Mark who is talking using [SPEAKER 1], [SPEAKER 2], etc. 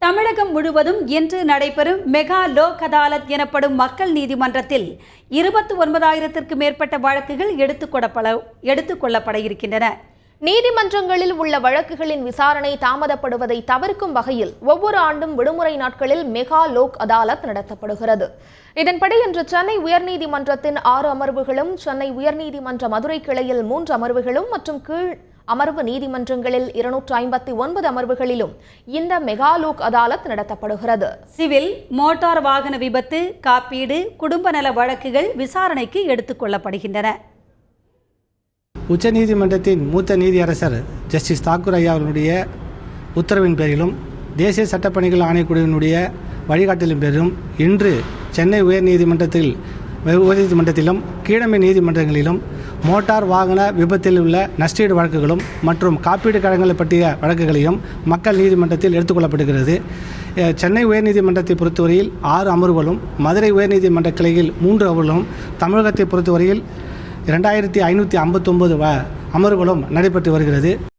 [SPEAKER 1] தமிழகம் முழுவதும் இன்று நடைபெறும் மெகா லோக் அதாலத் எனப்படும் மக்கள் நீதிமன்றத்தில் 29,000க்கும் மேற்பட்ட வழக்குகள் எடுத்துக்கொள்ளப்பட இருக்கின்றன.
[SPEAKER 2] நீதிமன்றங்களில் உள்ள வழக்குகளின் விசாரணை தாமதப்படுவதை தவிர்க்கும் வகையில் ஒவ்வொரு ஆண்டும் விடுமுறை நாட்களில் மெகா லோக் அதாலத் நடத்தப்படுகிறது. இதன்படி இன்று சென்னை உயர்நீதிமன்றத்தின் 6 அமர்வுகளும், சென்னை உயர்நீதிமன்ற மதுரை கிளையில் 3 அமர்வுகளும் மற்றும் கீழ் அமர்வு நீதிமன்றங்களில் 259 அமர்வுகளிலும் இந்த மெகா லோக் அதாலத் நடத்தப்படுகிறது.
[SPEAKER 1] சிவில், மோட்டார் வாகன விபத்து, காப்பீடு, குடும்ப நல வழக்குகள் விசாரணைக்கு எடுத்துக்கொள்ளப்படுகின்றன.
[SPEAKER 3] உச்சநீதிமன்றத்தின் மூத்த நீதியரசர் ஜஸ்டிஸ் தாக்கூர் ஐயா அவர்களுடைய உத்தரவின் பேரிலும் தேசிய சட்டப்பணிகள் ஆணைக்குழுவினுடைய வழிகாட்டலின் பேரிலும் இன்று சென்னை உயர்நீதிமன்றத்திலும் கீழமை நீதிமன்றங்களிலும் மோட்டார் வாகன விபத்தில் உள்ள நஷ்டஈடு வழக்குகளும் மற்றும் காப்பீடு கழகங்களை பற்றிய வழக்குகளையும் மக்கள் நீதிமன்றத்தில் எடுத்துக்கொள்ளப்படுகிறது. சென்னை உயர்நீதிமன்றத்தை பொறுத்தவரையில் 6 அமர்வுகளும், மதுரை உயர்நீதிமன்ற கிளையில் 3 அமர்வுகளும், தமிழகத்தை பொறுத்தவரையில் 2559 அமர்வுகளும் நடைபெற்று வருகிறது.